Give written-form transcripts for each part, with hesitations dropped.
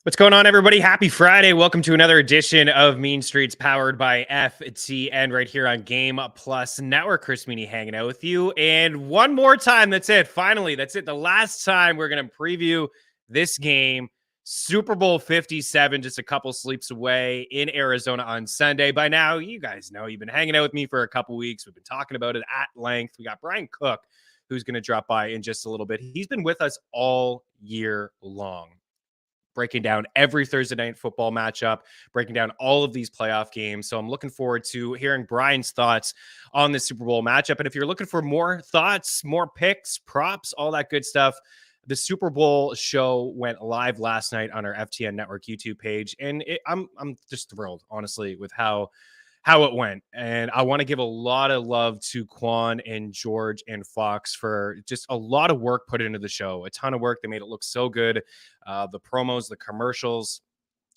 What's going on, everybody? Happy Friday. Welcome to another edition of Mean Streets powered by FTN right here on Game Plus Network. Chris Meaney hanging out with you. And one more time, that's it. Finally, that's it. The last time we're going to preview this game. Super Bowl 57, just a couple sleeps away in Arizona on Sunday. By now, you guys know you've been hanging out with me for a couple weeks. We've been talking about it at length. We got Bryon Cook, who's going to drop by in just a little bit. He's been with us all year long, breaking down every Thursday night football matchup, breaking down all of these playoff games. So I'm looking forward to hearing Bryan's thoughts on the Super Bowl matchup. And if you're looking for more thoughts, more picks, props, all that good stuff, the Super Bowl show went live last night on our FTN Network YouTube page. And I'm just thrilled, honestly, with how it went. And I want to give a lot of love to Quan and George and Fox for just a lot of work put into the show. A ton of work. They made it look so good. The promos, the commercials.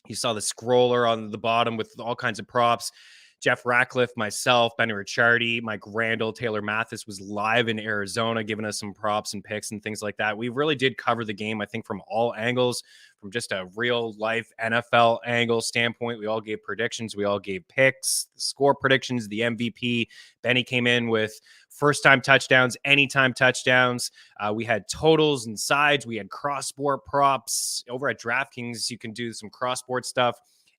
You saw the scroller on the bottom with all kinds of props. Jeff Ratcliffe, myself, Benny Ricciardi, Mike Randall, Taylor Mathis was live in Arizona, giving us some props and picks and things like that. We really did cover the game, I think, from all angles, from just a real life NFL angle standpoint. We all gave predictions. We all gave picks, the score predictions, the MVP. Benny came in with first-time touchdowns, anytime touchdowns. We had totals and sides. We had cross-sport props. Over at DraftKings, you can do some cross-sport stuff.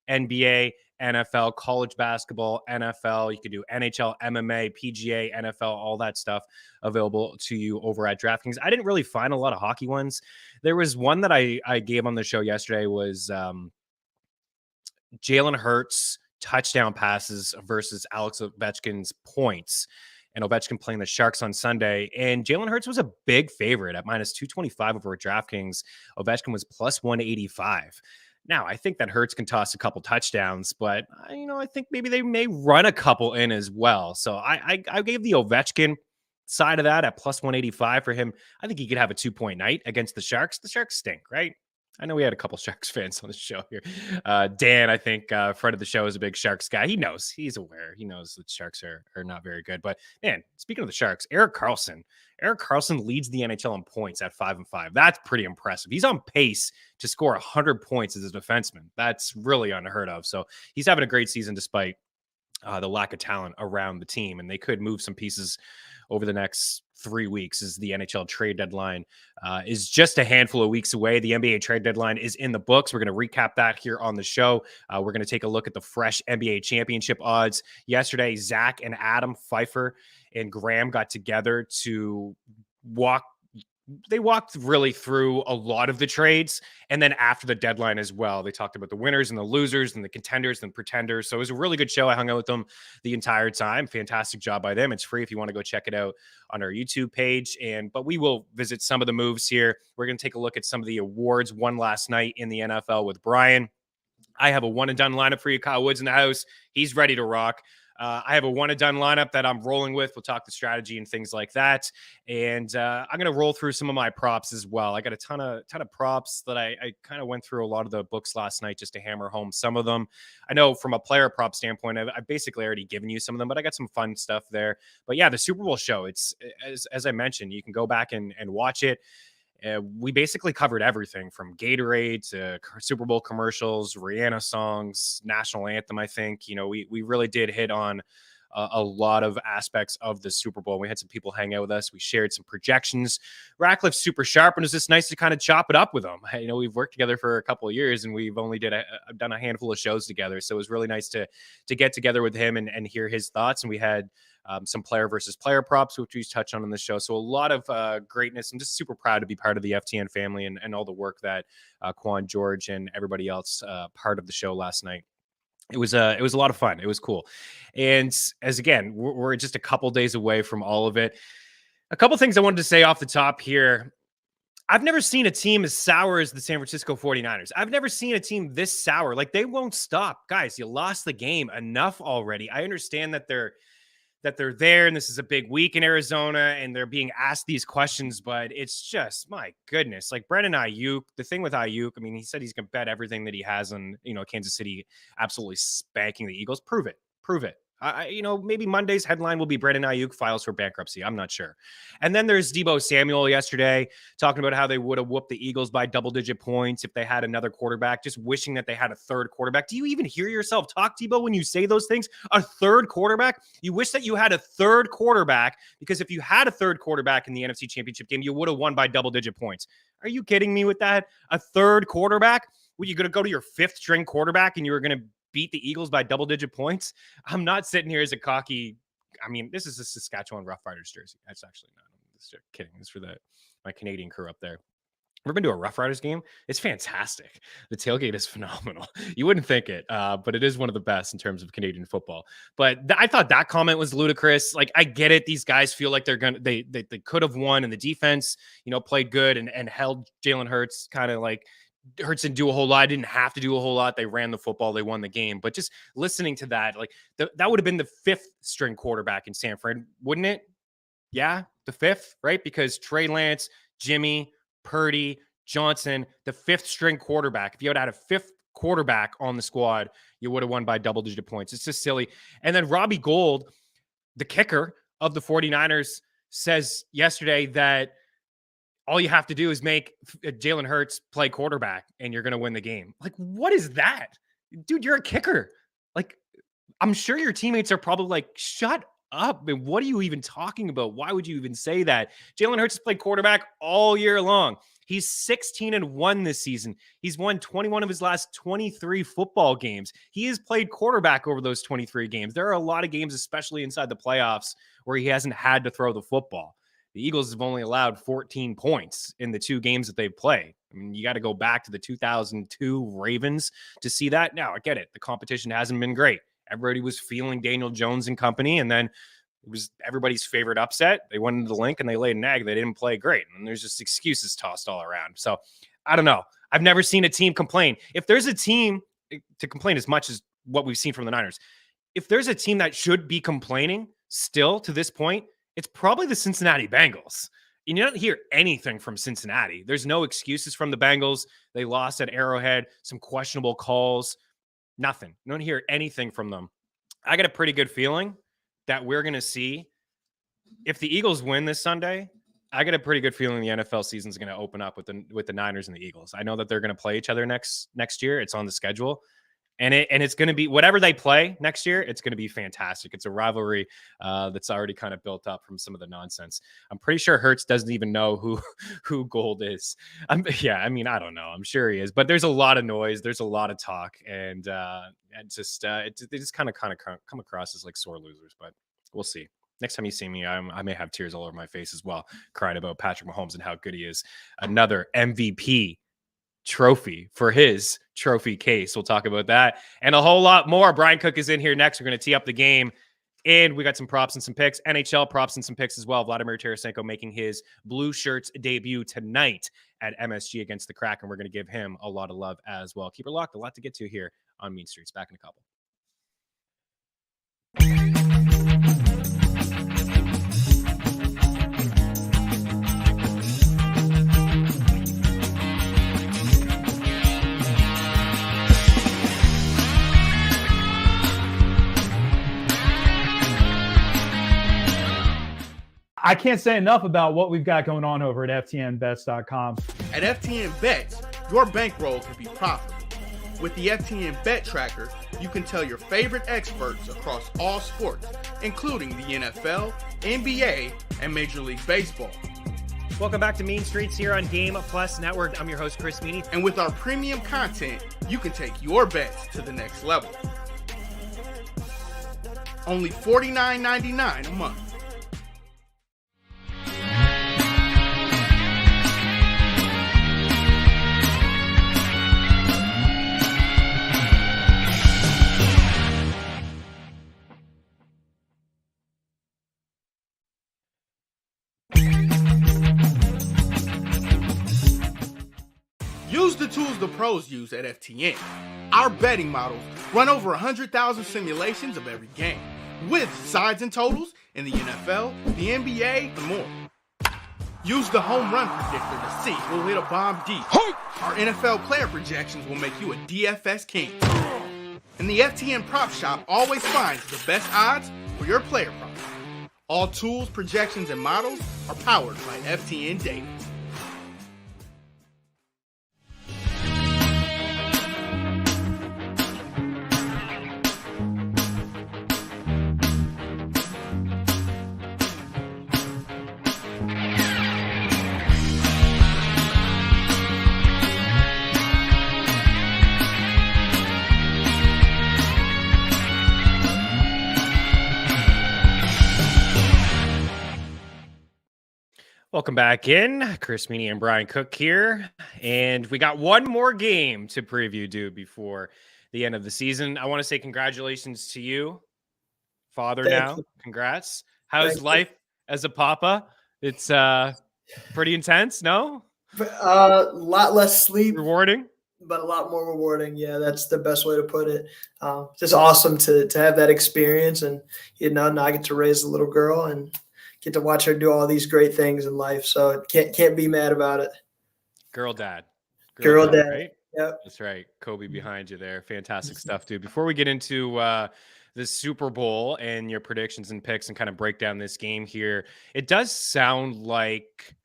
NBA, NFL, college basketball, NFL. You can do NHL, MMA, PGA, NFL, all that stuff available to you over at DraftKings. I didn't really find a lot of hockey ones. There was one that I gave on the show yesterday was Jalen Hurts touchdown passes versus Alex Ovechkin's points. And Ovechkin playing the Sharks on Sunday. And Jalen Hurts was a big favorite at minus 225 over at DraftKings. Ovechkin was plus 185. Now, I think that Hurts can toss a couple touchdowns, but I think maybe they may run a couple in as well. So I gave the Ovechkin side of that at plus 185 for him. I think he could have a 2-point night against the Sharks. The Sharks stink, right? I know we had a couple Sharks fans on the show here. Dan, I think, friend of the show, is a big Sharks guy. He knows. He's aware. He knows that Sharks are not very good. But, man, speaking of the Sharks, Erik Karlsson leads the NHL in points at 5-5. That's pretty impressive. He's on pace to score 100 points as a defenseman. That's really unheard of. So he's having a great season despite the lack of talent around the team. And they could move some pieces over the next 3 weeks as the NHL trade deadline is just a handful of weeks away. The NBA trade deadline is in the books. We're going to recap that here on the show. We're going to take a look at the fresh NBA championship odds. Yesterday, Zach and Adam Pfeiffer and Graham got together to walked really through a lot of the trades. And then after the deadline as well, they talked about the winners and the losers and the contenders and pretenders. So it was a really good show. I hung out with them the entire time. Fantastic job by them. It's free if you want to go check it out on our YouTube page. But we will visit some of the moves here. We're going to take a look at some of the awards won last night in the NFL with Bryan. I have a one and done lineup for you. Kyle Wood's in the house. He's ready to rock. I have a one and done lineup that I'm rolling with. We'll talk the strategy and things like that. And I'm going to roll through some of my props as well. I got a ton of props that I kind of went through a lot of the books last night just to hammer home some of them. I know from a player prop standpoint, I've basically already given you some of them, but I got some fun stuff there. But yeah, the Super Bowl show, it's as I mentioned, you can go back and watch it. We basically covered everything from Gatorade to Super Bowl commercials, Rihanna songs, national anthem. I think, we really did hit on a lot of aspects of the Super Bowl. We had some people hang out with us. We shared some projections. Ratcliffe's super sharp, and it was just nice to kind of chop it up with him. We've worked together for a couple of years, and we've only done a handful of shows together. So it was really nice to get together with him and hear his thoughts. And we had some player versus player props, which we touched on in the show. So a lot of greatness. I'm just super proud to be part of the FTN family and all the work that Quan, George, and everybody else part of the show last night. It was a lot of fun. It was cool. And as again, we're just a couple days away from all of it. A couple things I wanted to say off the top here. I've never seen a team as sour as the San Francisco 49ers. I've never seen a team this sour. Like, they won't stop. Guys, you lost the game enough already. I understand that they're there and this is a big week in Arizona and they're being asked these questions, but it's just, my goodness, like Brendan Ayuk, the thing with Ayuk, I mean, he said he's going to bet everything that he has on, Kansas City absolutely spanking the Eagles. Prove it. Maybe Monday's headline will be Brandon Ayuk files for bankruptcy. I'm not sure. And then there's Deebo Samuel yesterday talking about how they would have whooped the Eagles by double-digit points if they had another quarterback, just wishing that they had a third quarterback. Do you even hear yourself talk, Deebo, when you say those things? A third quarterback? You wish that you had a third quarterback, because if you had a third quarterback in the NFC Championship game, you would have won by double-digit points. Are you kidding me with that? A third quarterback? Were you going to go to your fifth-string quarterback and you were going to beat the Eagles by double-digit points? I'm not sitting here as a cocky. This is a Saskatchewan Roughriders jersey. That's actually not. I'm just kidding. This is for my Canadian crew up there. Ever been to a Roughriders game? It's fantastic. The tailgate is phenomenal. You wouldn't think it, but it is one of the best in terms of Canadian football. But I thought that comment was ludicrous. Like, I get it. These guys feel like they could have won, and the defense, played good and held Jalen Hurts. Kind of like Hurts didn't do a whole lot. Didn't have to do a whole lot. They ran the football. They won the game. But just listening to that, like that would have been the fifth string quarterback in Sanford, wouldn't it? Yeah, the fifth, right? Because Trey Lance, Jimmy, Purdy, Johnson, the fifth string quarterback. If you had a fifth quarterback on the squad, you would have won by double-digit points. It's just silly. And then Robbie Gould, the kicker of the 49ers, says yesterday that all you have to do is make Jalen Hurts play quarterback and you're going to win the game. Like, what is that? Dude, you're a kicker. Like, I'm sure your teammates are probably like, shut up. And what are you even talking about? Why would you even say that? Jalen Hurts has played quarterback all year long. He's 16-1 this season. He's won 21 of his last 23 football games. He has played quarterback over those 23 games. There are a lot of games, especially inside the playoffs, where he hasn't had to throw the football. The Eagles have only allowed 14 points in the two games that they've played. You got to go back to the 2002 Ravens to see that. Now, I get it. The competition hasn't been great. Everybody was feeling Daniel Jones and company, and then it was everybody's favorite upset. They went into the link and they laid an egg. They didn't play great, and there's just excuses tossed all around. So I don't know. I've never seen a team complain. If there's a team to complain as much as what we've seen from the Niners, if there's a team that should be complaining still to this point, it's probably the Cincinnati Bengals. You don't hear anything from Cincinnati. There's no excuses from the Bengals. They lost at Arrowhead, some questionable calls, nothing. You don't hear anything from them. I got a pretty good feeling that we're going to see, if the Eagles win this Sunday, I got a pretty good feeling the NFL season is going to open up with the Niners and the Eagles. I know that they're going to play each other next year. It's on the schedule. And it's going to be whatever they play next year. It's going to be fantastic. It's a rivalry that's already kind of built up from some of the nonsense. I'm pretty sure Hurts doesn't even know who Gould is. I don't know. I'm sure he is, but there's a lot of noise. There's a lot of talk, and they just kind of come across as like sore losers. But we'll see. Next time you see me, I may have tears all over my face as well, crying about Patrick Mahomes and how good he is. Another MVP trophy for his trophy case. We'll talk about that and a whole lot more. Bryon Cook is in here next. We're going to tee up the game, and we got some props and some picks, NHL props and some picks as well. Vladimir Tarasenko making his blue shirts debut tonight at MSG against the Kraken. We're going to give him a lot of love as well. Keep her locked. A lot to get to here on Mean Streets. Back in a couple. I can't say enough about what we've got going on over at FTNBets.com. At FTN Bets, your bankroll can be profitable. With the FTN Bet Tracker, you can tell your favorite experts across all sports, including the NFL, NBA, and Major League Baseball. Welcome back to Mean Streets here on Game Plus Network. I'm your host, Chris Meaney. And with our premium content, you can take your bets to the next level. Only $49.99 a month. Use the tools the pros use at FTN. Our betting models run over 100,000 simulations of every game, with sides and totals in the NFL, the NBA, and more. Use the home run predictor to see who'll hit a bomb deep. Our NFL player projections will make you a DFS king. and the FTN Prop Shop always finds the best odds for your player props. All tools, projections, and models are powered by FTN Data. Welcome back in. Chris Meaney and Bryon Cook here. And we got one more game to preview, dude, before the end of the season. I want to say congratulations to you, father. Thank Now. you. Congrats. How's Thank you. life as a papa? It's pretty intense, no? A lot less sleep, Rewarding? but a lot more rewarding. Yeah, that's the best way to put it. Just awesome to have that experience. And, now I get to raise a little girl and get to watch her do all these great things in life. So can't be mad about it. Girl dad. Girl dad. Right? Yep. That's right. Kobe behind you there. Fantastic stuff, dude. Before we get into the Super Bowl and your predictions and picks and kind of break down this game here, it does sound like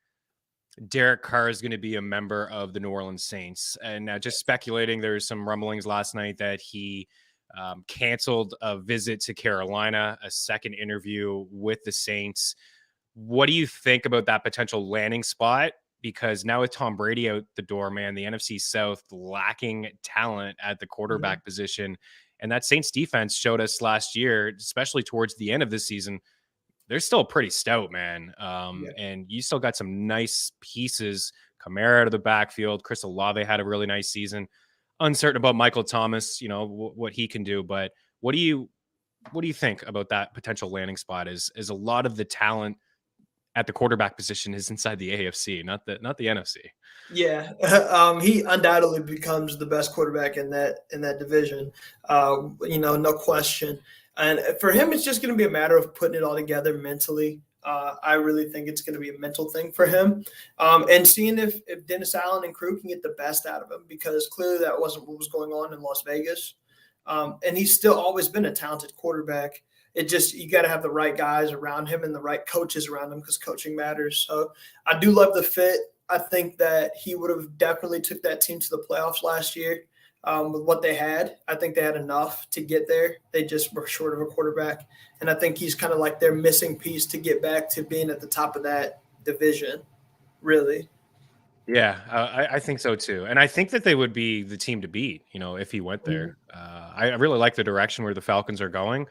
Derek Carr is going to be a member of the New Orleans Saints. And just speculating, there was some rumblings last night that he canceled a visit to Carolina, a second interview with the Saints. What do you think about that potential landing spot? Because now with Tom Brady out the door, man, the NFC South lacking talent at the quarterback position. And that Saints defense showed us last year, especially towards the end of the season, they're still pretty stout, man. And you still got some nice pieces. Kamara out of the backfield. Chris Olave had a really nice season. Uncertain about Michael Thomas, what he can do. But what do you think about that potential landing spot? Is a lot of the talent at the quarterback position is inside the AFC, not the NFC. Yeah, he undoubtedly becomes the best quarterback in that division. No question. And for him, it's just going to be a matter of putting it all together mentally. I really think it's going to be a mental thing for him, and seeing if Dennis Allen and crew can get the best out of him, because clearly that wasn't what was going on in Las Vegas. And he's still always been a talented quarterback. It just, you got to have the right guys around him and the right coaches around him, because coaching matters. So I do love the fit. I think that he would have definitely took that team to the playoffs last year with what they had. I think they had enough to get there. They just were short of a quarterback. And I think he's kind of like their missing piece to get back to being at the top of that division, really. Yeah, I think so too. And I think that they would be the team to beat, if he went there. I really like the direction where the Falcons are going.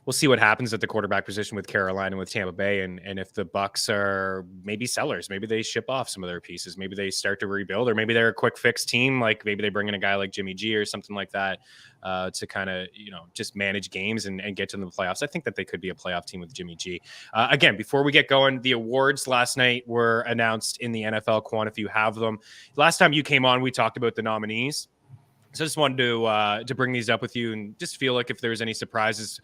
We'll see what happens at the quarterback position with Carolina and with Tampa Bay. And if the Bucs are maybe sellers, maybe they ship off some of their pieces, maybe they start to rebuild, or maybe they're a quick fix team. Like maybe they bring in a guy like Jimmy G or something like that to kind of, just manage games and get to the playoffs. I think that they could be a playoff team with Jimmy G. Again, before we get going, the awards last night were announced in the NFL. Quan, if you have them. Last time you came on, we talked about the nominees. So I just wanted to bring these up with you and just feel like if there's any surprises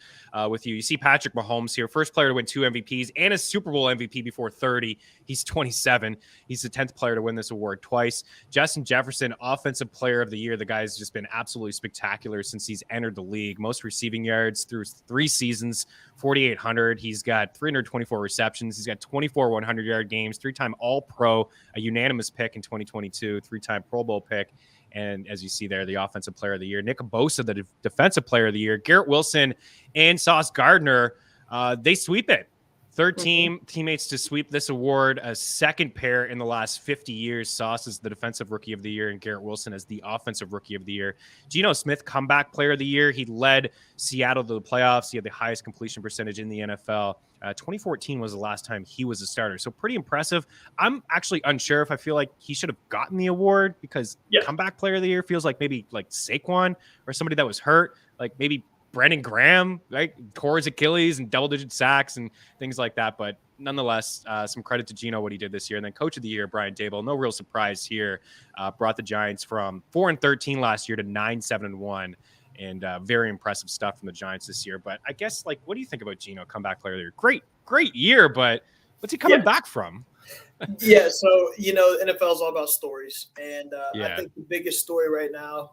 with you. You see Patrick Mahomes here, first player to win 2 MVPs and a Super Bowl MVP before 30. He's 27. He's the 10th player to win this award twice. Justin Jefferson, Offensive Player of the Year. The guy's just been absolutely spectacular since he's entered the league. Most receiving yards through 3 seasons, 4,800. He's got 324 receptions. He's got 24 100-yard games, 3-time All-Pro, a unanimous pick in 2022, 3-time Pro Bowl pick. And as you see there, the Offensive Player of the Year. Nick Bosa, the Defensive Player of the Year. Garrett Wilson and Sauce Gardner, they sweep it. Third teammates to sweep this award, a second pair in the last 50 years. Sauce is the Defensive Rookie of the Year and Garrett Wilson as the Offensive Rookie of the Year. Geno Smith, Comeback Player of the Year. He led Seattle to the playoffs. He had the highest completion percentage in the NFL. 2014 was the last time he was a starter. So pretty impressive. I'm actually unsure if I feel like he should have gotten the award, because Comeback Player of the Year feels like maybe like Saquon or somebody that was hurt, like maybe Brandon Graham, right? Tore his Achilles and double-digit sacks and things like that. But nonetheless, some credit to Geno, what he did this year. And then Coach of the Year, Brian Daboll, no real surprise here. Brought the Giants from 4-13 last year to 9-7-1. And very impressive stuff from the Giants this year. But I guess, what do you think about Geno, Comeback Player of the Year? Great year, but what's he coming back from? Yeah, so NFL is all about stories, and I Yeah. think the biggest story right now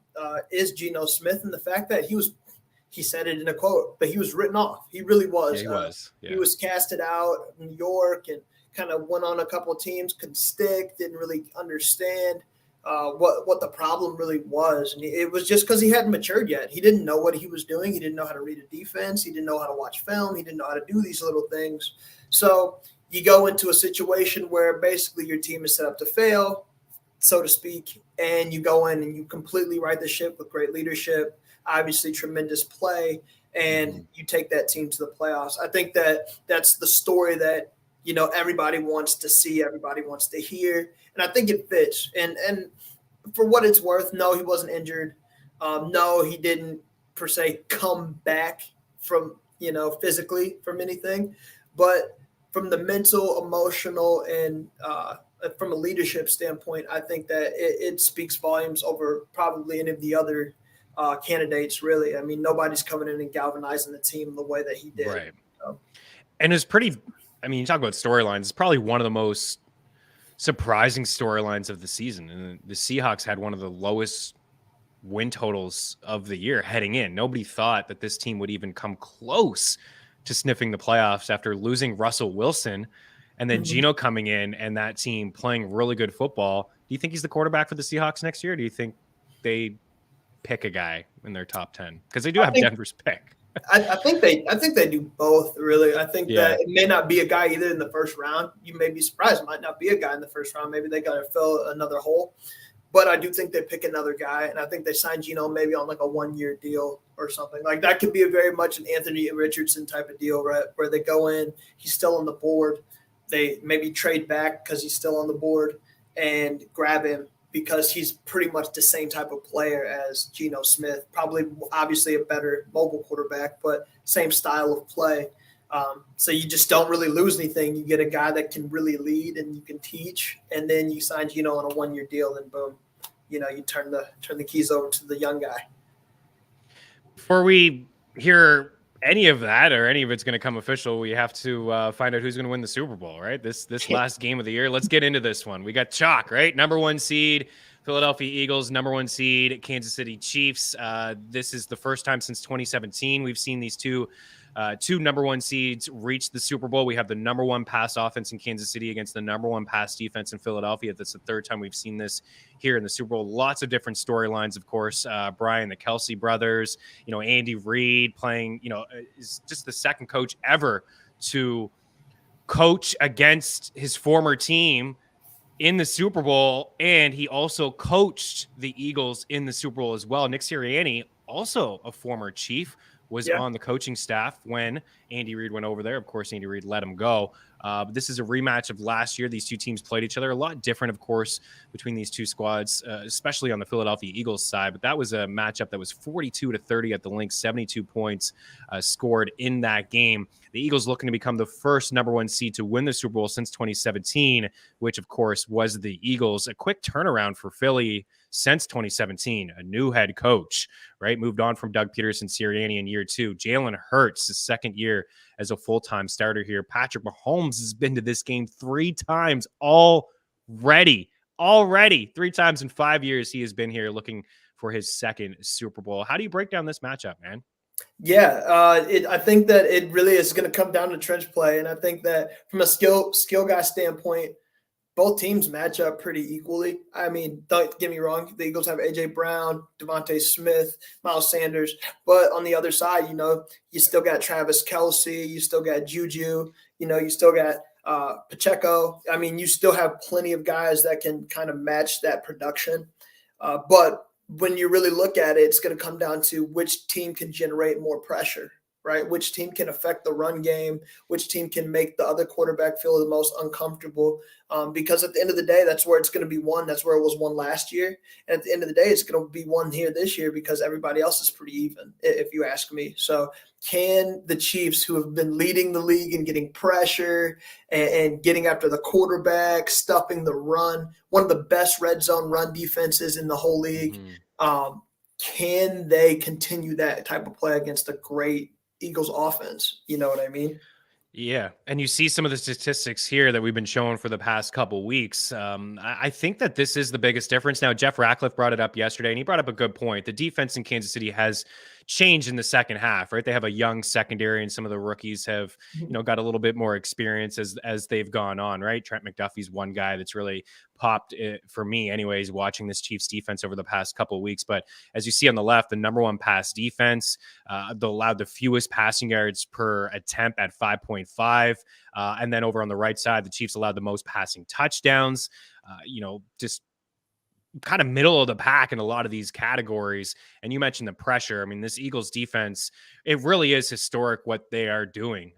is Geno Smith, and the fact that he said it in a quote, but he was written off. He really Yeah, was. he was. He Yeah. was casted out of New York and kind of went on a couple of teams, couldn't stick, didn't really understand what the problem really was. And it was just because he hadn't matured yet. He didn't know what he was doing. He didn't know how to read a defense. He didn't know how to watch film. He didn't know how to do these little things. So you go into a situation where basically your team is set up to fail, so to speak, and you go in and you completely right the ship with great leadership, obviously tremendous play, and you take that team to the playoffs. I think that's the story that everybody wants to see, everybody wants to hear, and I think it fits. And for what it's worth, no, he wasn't injured. No, he didn't per se come back from physically from anything, but from the mental, emotional, and from a leadership standpoint, I think that it speaks volumes over probably any of the other candidates. Really, I mean, nobody's coming in and galvanizing the team the way that he did. Right. So. And it's pretty. I mean, you talk about storylines. It's probably one of the most surprising storylines of the season. And the Seahawks had one of the lowest win totals of the year heading in. Nobody thought that this team would even come close to sniffing the playoffs after losing Russell Wilson and then Geno coming in and that team playing really good football. Do you think he's the quarterback for the Seahawks next year? Or do you think they pick a guy in their top 10? Because they do have Denver's pick. I think they do both, really. I think that it may not be a guy either in the first round. You may be surprised. It might not be a guy in the first round. Maybe they got to fill another hole. But I do think they pick another guy, and I think they sign Geno maybe on like a 1-year deal or something. Like that could be a very much an Anthony Richardson type of deal, right? Where they go in, he's still on the board. They maybe trade back because he's still on the board and grab him because he's pretty much the same type of player as Geno Smith. Probably, obviously, a better mobile quarterback, but same style of play. So you just don't really lose anything. You get a guy that can really lead and you can teach, and then you sign Geno on a 1-year deal, and boom, you turn the keys over to the young guy. Before we hear any of that or any of it's going to come official, we have to find out who's going to win the Super Bowl, right? This last game of the year. Let's get into this one. We got chalk, right? Number 1 seed, Philadelphia Eagles, number 1 seed, Kansas City Chiefs. This is the first time since 2017 we've seen these two number 1 seeds reach the Super Bowl. We have the number 1 pass offense in Kansas City against the number 1 pass defense in Philadelphia. That's the third time we've seen this here in the Super Bowl. Lots of different storylines, of course. Bryan, the Kelsey brothers, Andy Reid playing, is just the second coach ever to coach against his former team in the Super Bowl. And he also coached the Eagles in the Super Bowl as well. Nick Sirianni, also a former Chief, was on the coaching staff when Andy Reid went over there. Of course, Andy Reid let him go. But this is a rematch of last year. These two teams played each other. A lot different, of course, between these two squads, especially on the Philadelphia Eagles side. But that was a matchup that was 42-30 at the link, 72 points scored in that game. The Eagles looking to become the first number 1 seed to win the Super Bowl since 2017, which, of course, was the Eagles. A quick turnaround for Philly since 2017. A new head coach, right? Moved on from Doug Peterson, Sirianni in year 2. Jalen Hurts, his second year as a full-time starter here. Patrick Mahomes has been to this game 3 times already. 3 times in 5 years he has been here looking for his second Super Bowl. How do you break down this matchup, man? Yeah, I think that it really is going to come down to trench play, and I think that from a skill guy standpoint, both teams match up pretty equally. I mean, don't get me wrong, the Eagles have A.J. Brown, Devontae Smith, Miles Sanders, but on the other side, you still got Travis Kelce, you still got Juju, you still got Pacheco. I mean, you still have plenty of guys that can kind of match that production, but when you really look at it, it's going to come down to which team can generate more pressure, right? Which team can affect the run game, which team can make the other quarterback feel the most uncomfortable. Because at the end of the day, that's where it's going to be won. That's where it was won last year. And at the end of the day, it's going to be won here this year because everybody else is pretty even, if you ask me. So can the Chiefs, who have been leading the league and getting pressure and getting after the quarterback, stuffing the run, one of the best red zone run defenses in the whole league, can they continue that type of play against a great Eagles offense? You know what I mean? Yeah, and you see some of the statistics here that we've been showing for the past couple weeks. I think that this is the biggest difference. Now, Jeff Ratcliffe brought it up yesterday, and he brought up a good point. The defense in Kansas City has changed in the second half, right? They have a young secondary, and some of the rookies have, got a little bit more experience as they've gone on, right? Trent McDuffie's one guy that's really popped for me, anyways, watching this Chiefs defense over the past couple of weeks. But as you see on the left, the number one pass defense, they allowed the fewest passing yards per attempt at 5.5. And then over on the right side, the Chiefs allowed the most passing touchdowns. Just kind of middle of the pack in a lot of these categories. And you mentioned the pressure. I mean, this Eagles defense, it really is historic what they are doing,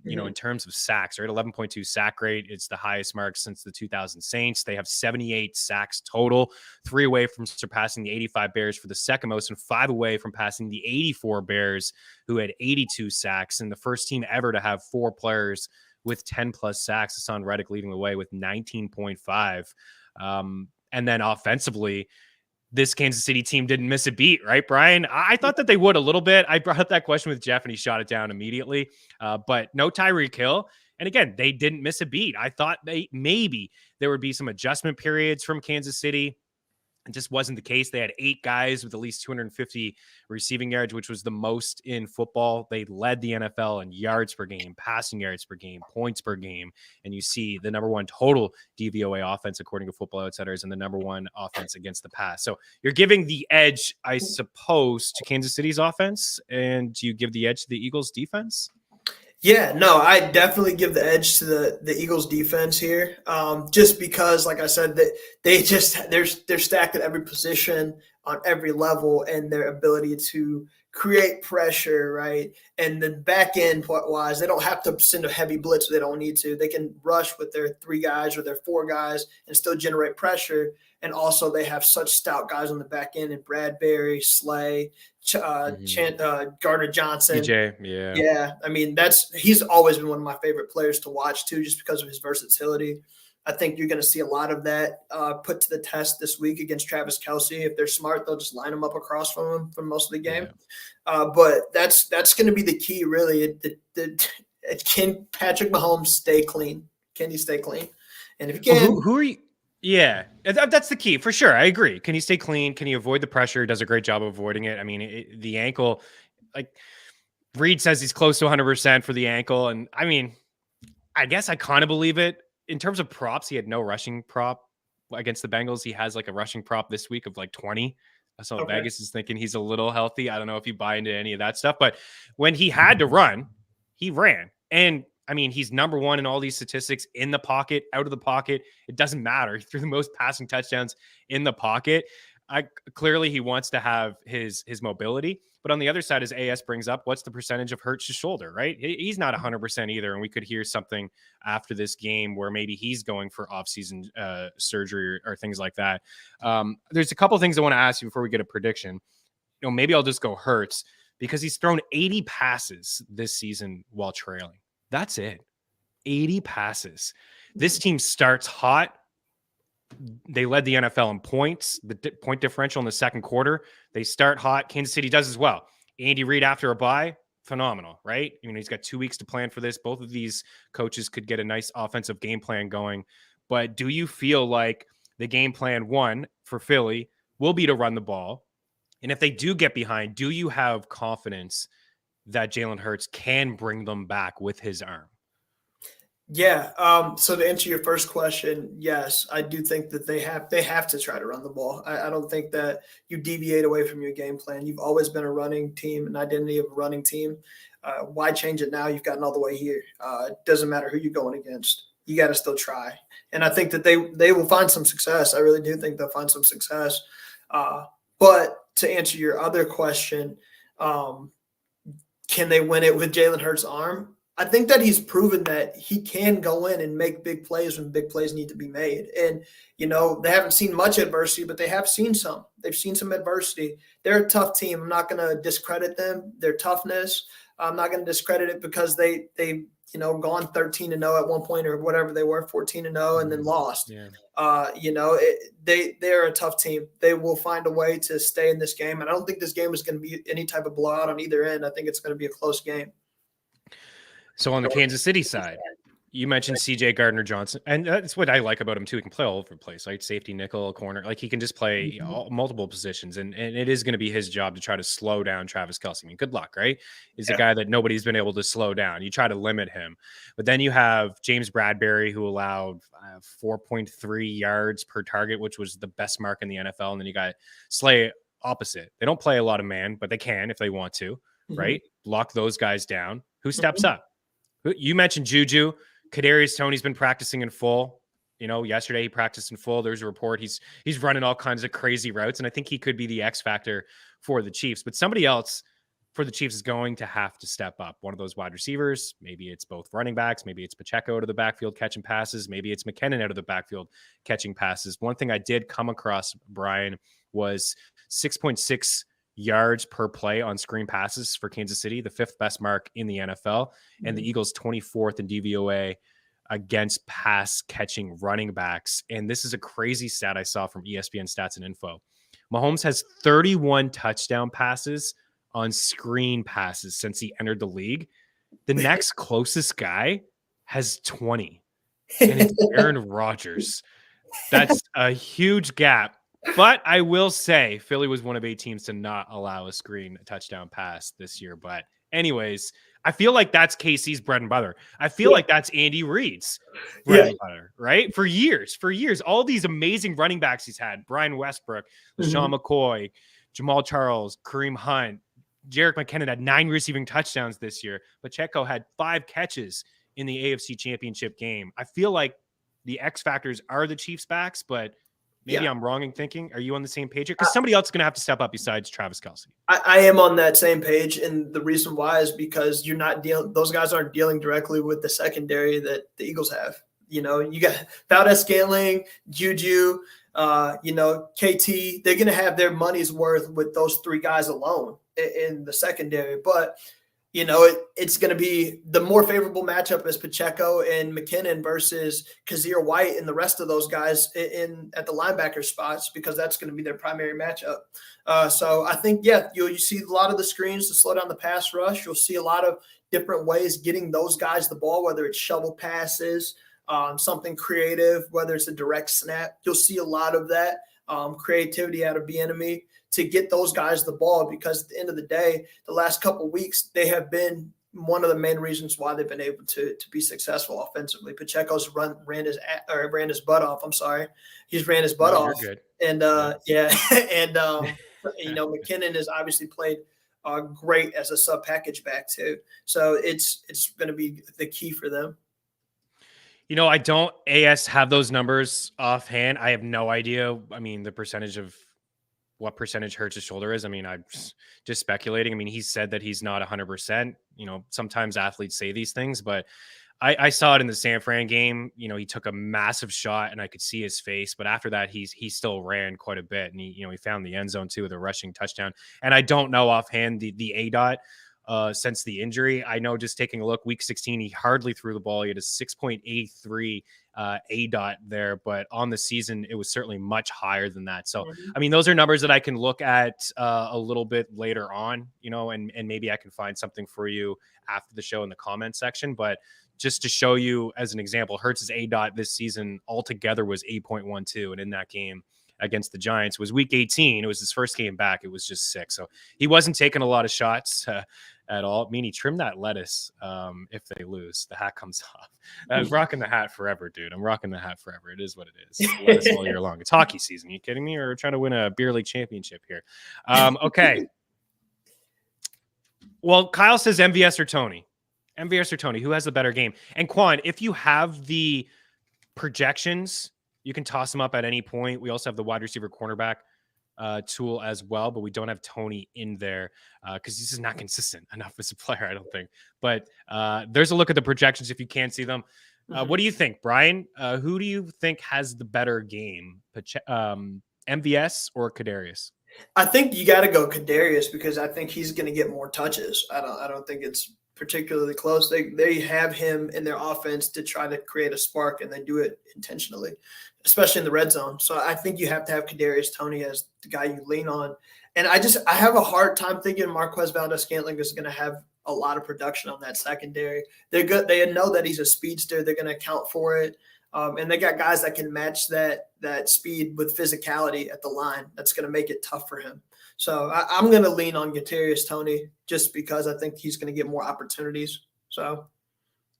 in terms of sacks, right? 11.2 sack rate. It's the highest mark since the 2000 Saints. They have 78 sacks total, 3 away from surpassing the 85 Bears for the second most, and 5 away from passing the 84 Bears, who had 82 sacks, and the first team ever to have 4 players with 10 plus sacks. Hassan Reddick leading the way with 19.5. And then offensively, this Kansas City team didn't miss a beat, right, Bryon? I thought that they would a little bit. I brought up that question with Jeff, and he shot it down immediately. But no Tyreek Hill. And again, they didn't miss a beat. I thought maybe there would be some adjustment periods from Kansas City. It just wasn't the case. They had 8 guys with at least 250 receiving yards, which was the most in football. They led the NFL in yards per game, passing yards per game, points per game. And you see the number one total DVOA offense, according to Football Outsiders, and the number one offense against the pass. So you're giving the edge, I suppose, to Kansas City's offense. And do you give the edge to the Eagles defense? Yeah, no, I definitely give the edge to the Eagles defense here, just because, like I said, that they're stacked at every position on every level, and their ability to create pressure, right? And the back end wise, they don't have to send a heavy blitz if they don't need to. They can rush with their 3 guys or their 4 guys and still generate pressure. And also, they have such stout guys on the back end, and Bradbury, Slay, Gardner Johnson. DJ, yeah. I mean, he's always been one of my favorite players to watch too, just because of his versatility. I think you're going to see a lot of that put to the test this week against Travis Kelce. If they're smart, they'll just line him up across from him for most of the game. Yeah. But that's going to be the key, really. Can Patrick Mahomes stay clean? Can he stay clean? And if he can, who are you? Yeah, that's the key for sure. I agree. Can he stay clean? Can he avoid the pressure? Does a great job of avoiding it. I mean, the ankle, like Reed says, he's close to 100% for the ankle. And I mean, I guess I kind of believe it. In terms of props, he had no rushing prop against the Bengals. He has like a rushing prop this week of like 20. So okay. Vegas is thinking he's a little healthy. I don't know if you buy into any of that stuff, but when he had to run, he ran. And I mean, he's number one in all these statistics, in the pocket, out of the pocket. It doesn't matter. He threw the most passing touchdowns in the pocket. Clearly, he wants to have his mobility. But on the other side, as AS brings up, what's the percentage of Hurts' shoulder, right? He's not 100% either. And we could hear something after this game where maybe he's going for offseason surgery or things like that. There's a couple things I want to ask you before we get a prediction. Maybe I'll just go Hurts, because he's thrown 80 passes this season while trailing. That's it. 80 passes. This team starts hot. They led the NFL in points, the point differential in the second quarter. They start hot. Kansas City does as well. Andy Reid after a bye, phenomenal, right? I mean, he's got 2 weeks to plan for this. Both of these coaches could get a nice offensive game plan going. But do you feel like the game plan, one, for Philly will be to run the ball? And if they do get behind, do you have confidence that Jalen Hurts can bring them back with his arm? Yeah. So to answer your first question, yes, I do think that they have to try to run the ball. I don't think that you deviate away from your game plan. You've always been a running team, an identity of a running team. Why change it now? You've gotten all the way here. It doesn't matter who you're going against. You got to still try. And I think that they will find some success. I really do think they'll find some success. But to answer your other question, can they win it with Jalen Hurts' arm? I think that he's proven that he can go in and make big plays when big plays need to be made. And, they haven't seen much adversity, but they have seen some. They've seen some adversity. They're a tough team. I'm not going to discredit them, their toughness. I'm not going to discredit it because they gone 13-0 at one point, or whatever they were, 14-0, and then lost. Yeah. They're a tough team. They will find a way to stay in this game. And I don't think this game is going to be any type of blowout on either end. I think it's going to be a close game. So on the Kansas City side, you mentioned CJ Gardner-Johnson, and that's what I like about him too. He can play all over the place, right? Safety, nickel, corner. Like he can just play multiple positions, and it is going to be his job to try to slow down Travis Kelce. I mean, good luck, right? He's a guy that nobody's been able to slow down. You try to limit him, but then you have James Bradbury, who allowed 4.3 yards per target, which was the best mark in the NFL, and then you got Slay opposite. They don't play a lot of man, but they can if they want to, right? Lock those guys down. Who steps up? You mentioned Juju. Kadarius Toney's been practicing in full. You know, yesterday he practiced in full. There's a report he's running all kinds of crazy routes, and I think he could be the X factor for the Chiefs. But somebody else for the Chiefs is going to have to step up. One of those wide receivers. Maybe it's both running backs. Maybe it's Pacheco out of the backfield catching passes. Maybe it's McKinnon out of the backfield catching passes. One thing I did come across, Bryon, was 6.6 yards per play on screen passes for Kansas City, the 5th best mark in the NFL, and the Eagles 24th in DVOA against pass catching running backs. And this is a crazy stat I saw from ESPN Stats and Info. Mahomes has 31 touchdown passes on screen passes since he entered the league. The next closest guy has 20, and it's Aaron Rodgers. That's a huge gap. But I will say Philly was one of 8 teams to not allow a screen touchdown pass this year. But anyways, I feel like that's KC's bread and butter. I feel like that's Andy Reid's bread and butter, right? For years, all these amazing running backs he's had, Brian Westbrook, LaShawn McCoy, Jamal Charles, Kareem Hunt, Jerick McKinnon had 9 receiving touchdowns this year. Pacheco had 5 catches in the AFC Championship game. I feel like the X factors are the Chiefs backs, but maybe I'm wrong in thinking. Are you on the same page? Because somebody else is going to have to step up besides Travis Kelce. I am on that same page, and the reason why is because you're not dealing; those guys aren't dealing directly with the secondary that the Eagles have. You know, you got Valdez-Scantling, Juju, KT. They're going to have their money's worth with those 3 guys alone in the secondary, but. You know, it's going to be the more favorable matchup is Pacheco and McKinnon versus Kazir White and the rest of those guys at the linebacker spots, because that's going to be their primary matchup. So I think, you see a lot of the screens to slow down the pass rush. You'll see a lot of different ways getting those guys the ball, whether it's shovel passes, something creative, whether it's a direct snap. You'll see a lot of that creativity out of Bieniemy to get those guys the ball, because at the end of the day, the last couple of weeks, they have been one of the main reasons why they've been able to be succcessful offensively. Pacheco's ran his butt off. I'm sorry. He's ran his butt off. Good. And McKinnon has obviously played great as a sub package back too. So it's going to be the key for them. You know, I don't have those numbers offhand. I have no idea. I mean, the percentage of what percentage hurts his shoulder is. I mean, I'm just speculating. I mean, he said that he's not 100%. You know, sometimes athletes say these things, but I saw it in the San Fran game. You know, he took a massive shot and I could see his face, but after that, he still ran quite a bit, and he found the end zone too with a rushing touchdown. And I don't know offhand the ADOT since the injury. I know, just taking a look, week 16, he hardly threw the ball. He had a 6.83 ADOT there, but on the season, it was certainly much higher than that. So, I mean, those are numbers that I can look at a little bit later on, and maybe I can find something for you after the show in the comment section. But just to show you as an example, Hurts's ADOT this season altogether was 8.12. And in that game against the Giants was week 18. It was his first game back. It was just 6. So he wasn't taking a lot of shots at all. Meaney, trim that lettuce if they lose. The hat comes off. I'm rocking the hat forever, dude. I'm rocking the hat forever. It is what it is. Lettuce all year long. It's hockey season. Are you kidding me? Or we're trying to win a beer league championship here. Okay. Well, Kyle says MVS or Tony. MVS or Tony, who has the better game? And Quan, if you have the projections, you can toss them up at any point. We also have the wide receiver cornerback tool as well, but we don't have Tony in there because he's just not consistent enough as a player, I don't think. But there's a look at the projections if you can't see them. What do you think, Bryon? Who do you think has the better game, MVS or Kadarius? I think you got to go Kadarius because I think he's going to get more touches. I don't think it's particularly close. They have him in their offense to try to create a spark, and they do it intentionally, especially in the red zone. So I think you have to have Kadarius Toney as the guy you lean on. And I have a hard time thinking Marquez Valdez-Scantling is going to have a lot of production on that secondary. They're good. They know that he's a speedster. They're going to account for it. And they got guys that can match that speed with physicality at the line. That's going to make it tough for him. So I'm going to lean on Kadarius Toney just because I think he's going to get more opportunities. So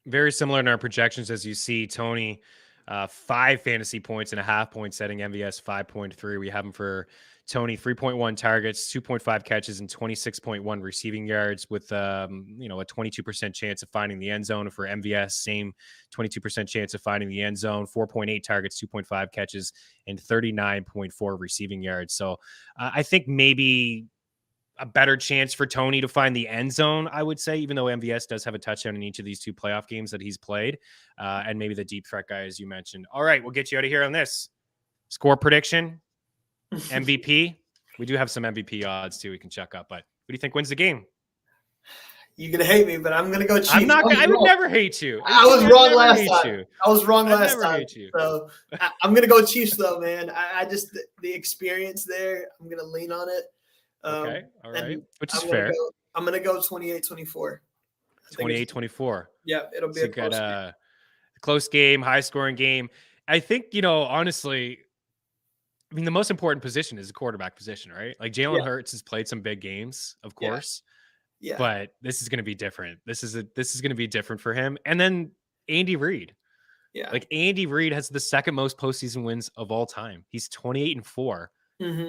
very similar in our projections as you see. Toney, 5 fantasy points and a half point setting, MVS 5.3. We have him for Toney, 3.1 targets, 2.5 catches, and 26.1 receiving yards with, a 22% chance of finding the end zone. For MVS, same 22% chance of finding the end zone, 4.8 targets, 2.5 catches, and 39.4 receiving yards. So I think maybe a better chance for Toney to find the end zone, I would say, even though MVS does have a touchdown in each of these 2 playoff games that he's played, and maybe the deep threat guy, as you mentioned. All right, we'll get you out of here on this. Score prediction, MVP. We do have some MVP odds, too, we can check up, but who do you think wins the game? You're going to hate me, but I'm going to go Chiefs. I would never hate you. I was wrong last time. I was wrong last time. So I'm going to go Chiefs, though, man. I just, the experience there, I'm going to lean on it. Okay, all right, which is fair. I'm going to go 28-24. 28-24. Yeah, it'll be a close game, high-scoring game. I think, honestly, I mean, the most important position is the quarterback position, right? Like Jalen Hurts has played some big games, of course. Yeah. But this is going to be different. This is going to be different for him. And then Andy Reid. Yeah. Like Andy Reid has the second most postseason wins of all time. He's 28-4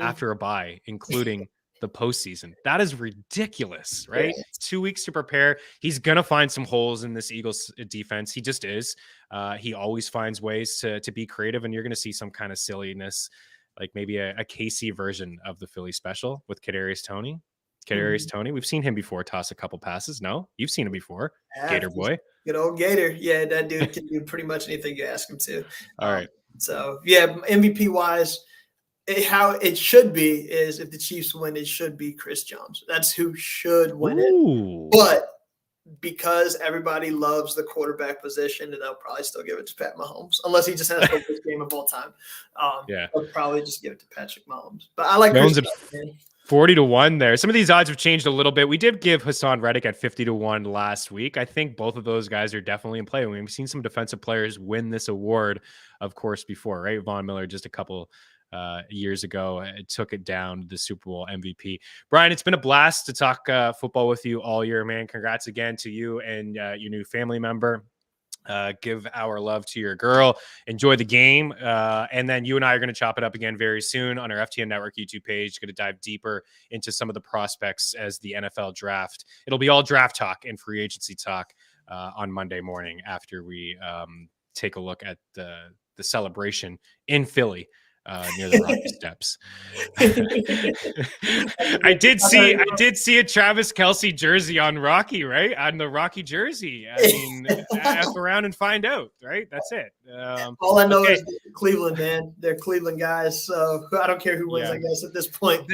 after a bye, including the postseason. That is ridiculous, right? Yeah. 2 weeks to prepare. He's going to find some holes in this Eagles defense. He just is. He always finds ways to be creative, and you're going to see some kind of silliness, like maybe a KC version of the Philly special with Kadarius Toney. Toney, we've seen him before toss a couple passes. No, you've seen him before. Gator boy. Good old Gator. Yeah, that dude can do pretty much anything you ask him to. All right. So, yeah, MVP wise, how it should be is if the Chiefs win, it should be Chris Jones. That's who should win it. But because everybody loves the quarterback position, and they'll probably still give it to Pat Mahomes, unless he just has the best game of all time. They'll probably just give it to Patrick Mahomes. But I like Chris Jones, man. 40-1 there. Some of these odds have changed a little bit. We did give Hassan Reddick at 50-1 last week. I think both of those guys are definitely in play. We've seen some defensive players win this award, of course, before, right? Von Miller just a couple years ago took it down to the Super Bowl MVP. Bryon, it's been a blast to talk football with you all year, man. Congrats again to you and your new family member. Give our love to your girl. Enjoy the game. And then you and I are going to chop it up again very soon on our FTN Network YouTube page. Going to dive deeper into some of the prospects as the NFL draft. It'll be all draft talk and free agency talk on Monday morning after we take a look at the celebration in Philly. Near the Rocky Steps. I did see a Travis Kelce jersey on Rocky, right? On the Rocky jersey. I mean, F around and find out, right? That's it. All I know is Cleveland, man. They're Cleveland guys, so I don't care who wins, I guess, at this point.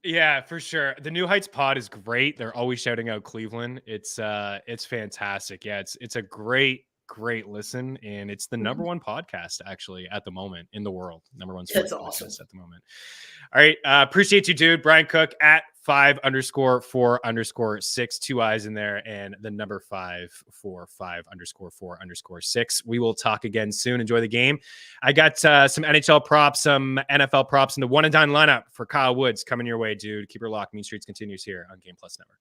Yeah, for sure. The New Heights pod is great. They're always shouting out Cleveland. It's fantastic. Yeah, it's a great listen, and it's the number one podcast actually at the moment in the world. Number one sports podcast at the moment. All right, appreciate you, dude. Bryon Cook at 5_4_6, 2 eyes in there, and the number 545_4_6. We will talk again soon. Enjoy the game. I got some NHL props, some NFL props, and the one and done lineup for Kyle Woods coming your way, dude. Keep her locked. Mean Streets continues here on Game Plus Network.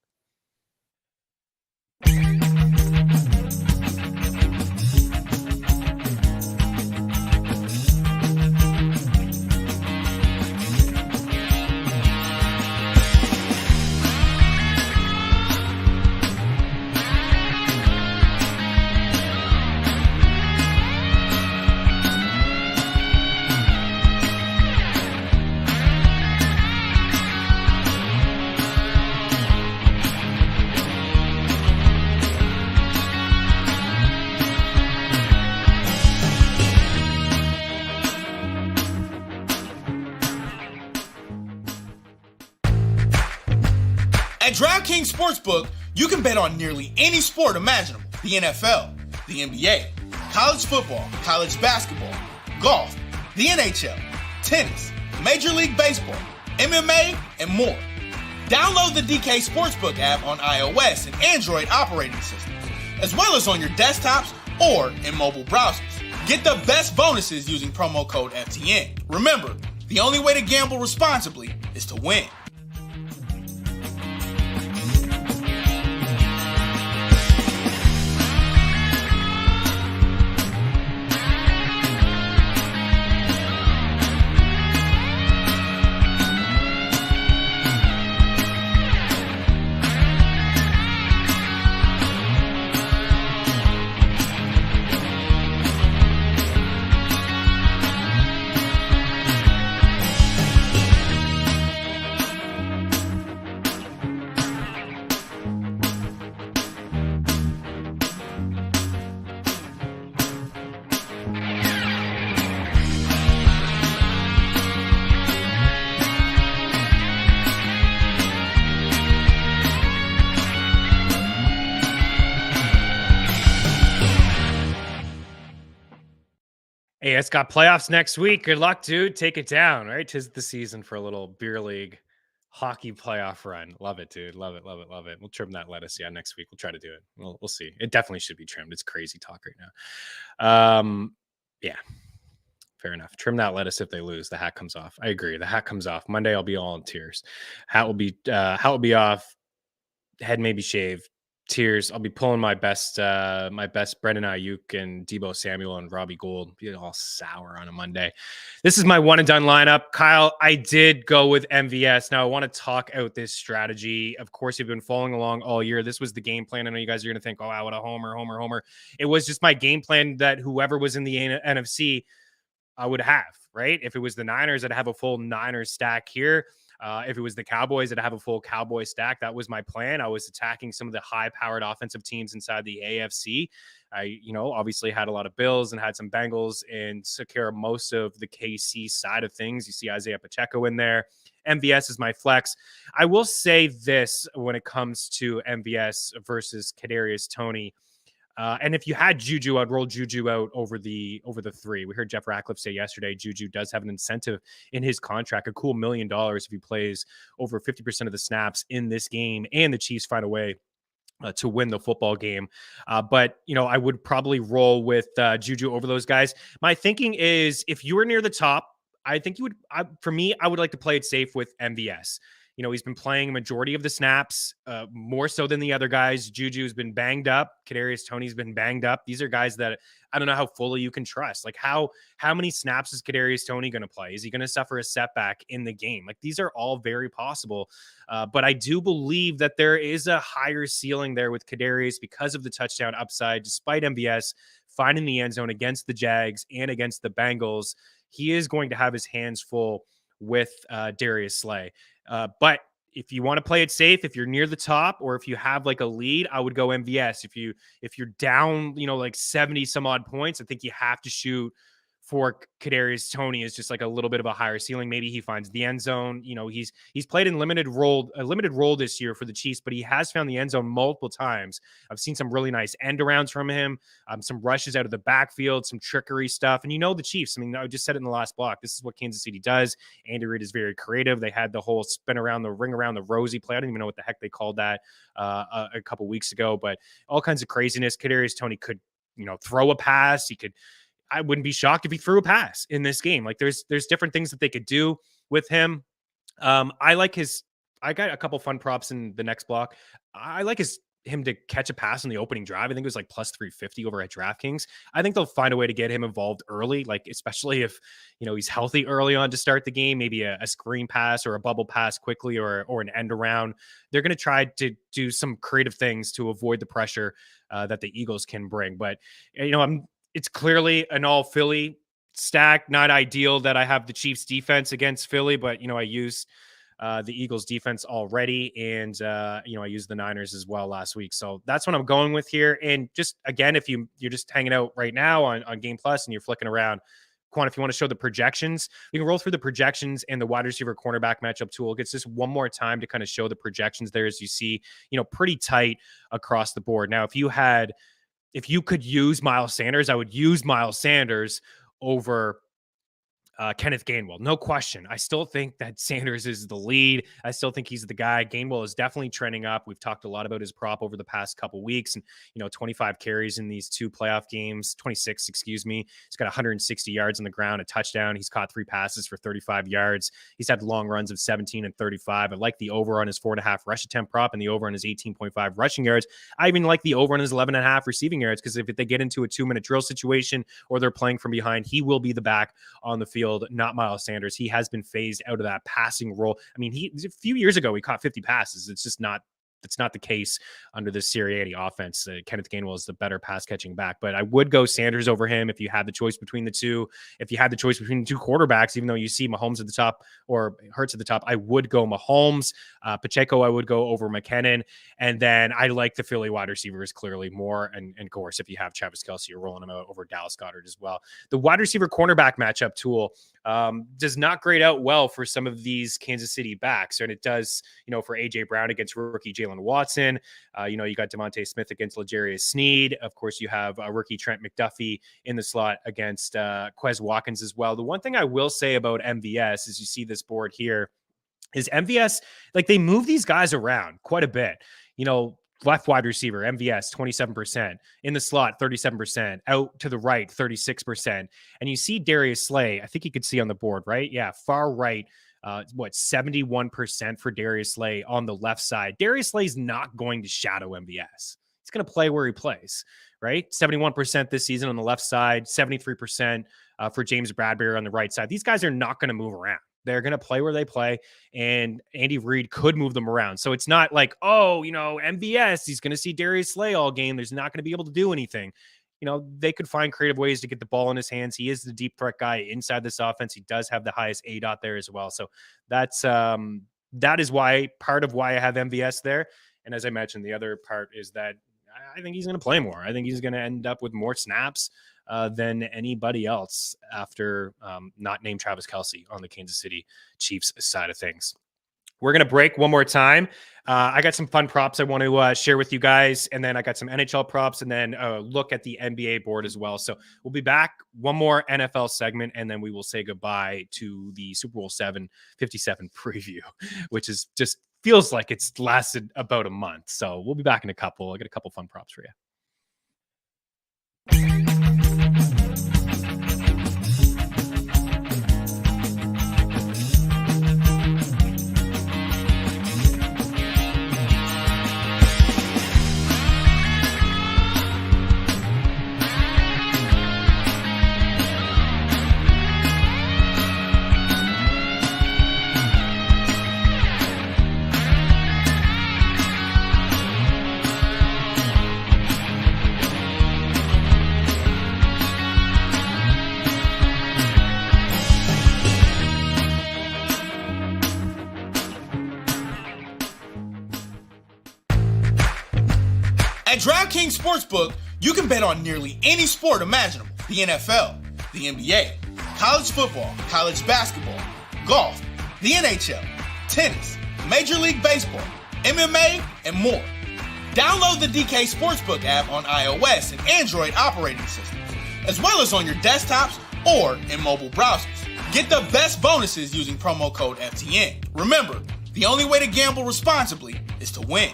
At DraftKings Sportsbook, you can bet on nearly any sport imaginable. The NFL, the NBA, college football, college basketball, golf, the NHL, tennis, Major League Baseball, MMA, and more. Download the DK Sportsbook app on iOS and Android operating systems, as well as on your desktops or in mobile browsers. Get the best bonuses using promo code FTN. Remember, the only way to gamble responsibly is to win. Hey, it's got playoffs next week. Good luck, dude. Take it down, right? 'Tis the season for a little beer league hockey playoff run. Love it, dude. Love it, love it, love it. We'll trim that lettuce. Yeah, next week. We'll try to do it. We'll see. It definitely should be trimmed. It's crazy talk right now. Yeah, fair enough. Trim that lettuce if they lose. The hat comes off. I agree. The hat comes off. Monday, I'll be all in tears. Hat will be off. Head maybe shaved. Tears. I'll be pulling my best Brendan Ayuk and Debo Samuel and Robbie Gould. Be all sour on a Monday. This is my one and done lineup. Kyle, I did go with MVS. Now I want to talk out this strategy. Of course, you've been following along all year. This was the game plan. I know you guys are going to think, oh, wow, what a homer. It was just my game plan that whoever was in the NFC, I would have, right? If it was the Niners, I'd have a full Niners stack here. If it was the Cowboys, I'd have a full Cowboy stack. That was my plan. I was attacking some of the high-powered offensive teams inside the AFC. I, obviously had a lot of Bills and had some Bengals and took care of most of the KC side of things. You see Isaiah Pacheco in there. MVS is my flex. I will say this when it comes to MVS versus Kadarius Toney. And if you had Juju, I'd roll Juju out over the three. We heard Jeff Ratcliffe say yesterday, Juju does have an incentive in his contract, a cool $1 million if he plays over 50% of the snaps in this game, and the Chiefs find a way to win the football game. But I would probably roll with Juju over those guys. My thinking is, if you were near the top, I think you would. For me, I would like to play it safe with MVS. He's been playing a majority of the snaps, more so than the other guys. Juju's been banged up. Kadarius Toney's been banged up. These are guys that I don't know how fully you can trust. Like how many snaps is Kadarius Toney going to play? Is he going to suffer a setback in the game? Like these are all very possible. But I do believe that there is a higher ceiling there with Kadarius because of the touchdown upside, despite MVS finding the end zone against the Jags and against the Bengals. He is going to have his hands full with Darius Slay. But if you want to play it safe, if you're near the top or if you have like a lead, I would go MVS. If you're down, like 70 some odd points, I think you have to shoot for Kadarius Toney is just like a little bit of a higher ceiling. Maybe he finds the end zone. He's played in a limited role this year for the Chiefs, but he has found the end zone multiple times. I've seen some really nice end arounds from him, some rushes out of the backfield, some trickery stuff. And the Chiefs, I just said it in the last block. This is what Kansas City does. Andy Reid is very creative. They had the whole spin around the ring around the rosy play. I don't even know what the heck they called that a couple weeks ago, but all kinds of craziness. Kadarius Toney could, throw a pass. I wouldn't be shocked if he threw a pass in this game. Like there's different things that they could do with him. I got a couple fun props in the next block. I like him to catch a pass in the opening drive. I think it was like plus 350 over at DraftKings. I think they'll find a way to get him involved early, like especially if, he's healthy early on to start the game, maybe a screen pass or a bubble pass quickly or an end around. They're going to try to do some creative things to avoid the pressure that the Eagles can bring. But, it's clearly an all Philly stack. Not ideal that I have the Chiefs defense against Philly, but, I used the Eagles defense already. And, I used the Niners as well last week. So that's what I'm going with here. And just, again, if you're just hanging out right now on Game Plus and you're flicking around, Quan, if you want to show the projections, we can roll through the projections and the wide receiver cornerback matchup tool. It gets just one more time to kind of show the projections there as you see, pretty tight across the board. Now, if you could use Miles Sanders, I would use Miles Sanders over Kenneth Gainwell, no question. I still think that Sanders is the lead. I still think he's the guy. Gainwell is definitely trending up. We've talked a lot about his prop over the past couple weeks, and 25 carries in these 2 playoff games, 26, excuse me. He's got 160 yards on the ground, a touchdown. He's caught 3 passes for 35 yards. He's had long runs of 17 and 35. I like the over on his 4.5 rush attempt prop and the over on his 18.5 rushing yards. I even like the over on his 11.5 receiving yards, because if they get into a 2-minute drill situation or they're playing from behind, he will be the back on the field, not Miles Sanders. He has been phased out of that passing role. I mean, a few years ago, he caught 50 passes. It's not the case under the Sirianni offense. Kenneth Gainwell is the better pass catching back, but I would go Sanders over him if you had the choice between the two. If you had the choice between the 2 quarterbacks, even though you see Mahomes at the top or Hurts at the top, I would go Mahomes. Pacheco, I would go over McKinnon. And then I like the Philly wide receivers clearly more. And of course, if you have Travis Kelce, you're rolling him out over Dallas Goedert as well. The wide receiver cornerback matchup tool does not grade out well for some of these Kansas City backs. And it does, for AJ Brown against rookie Jalen Watson. You got Devontae Smith against L'Jarius Sneed. Of course, you have rookie Trent McDuffie in the slot against Quez Watkins as well. The one thing I will say about MVS is you see this board here is MVS, like they move these guys around quite a bit. Left wide receiver, MVS, 27%. In the slot, 37%. Out to the right, 36%. And you see Darius Slay, I think you could see on the board, right? Yeah, far right. 71% for Darius Slay on the left side. Darius Slay is not going to shadow MVS. He's going to play where he plays, right? 71% this season on the left side, 73% for James Bradbury on the right side. These guys are not going to move around. They're going to play where they play, and Andy Reid could move them around. So it's not like, MVS, he's going to see Darius Slay all game. There's not going to be able to do anything. They could find creative ways to get the ball in his hands. He is the deep threat guy inside this offense. He does have the highest ADOT there as well. So that is part of why I have MVS there. And as I mentioned, the other part is that I think he's going to play more. I think he's going to end up with more snaps than anybody else after not named Travis Kelce on the Kansas City Chiefs side of things. We're going to break one more time. I got some fun props I want to share with you guys. And then I got some NHL props and then look at the NBA board as well. So we'll be back. One more NFL segment, and then we will say goodbye to the Super Bowl 57 preview, which is just feels like it's lasted about a month. So we'll be back in a couple. I got a couple fun props for you. At DraftKings Sportsbook, you can bet on nearly any sport imaginable. The NFL, the NBA, college football, college basketball, golf, the NHL, tennis, Major League Baseball, MMA, and more. Download the DK Sportsbook app on iOS and Android operating systems, as well as on your desktops or in mobile browsers. Get the best bonuses using promo code FTN. Remember, the only way to gamble responsibly is to win.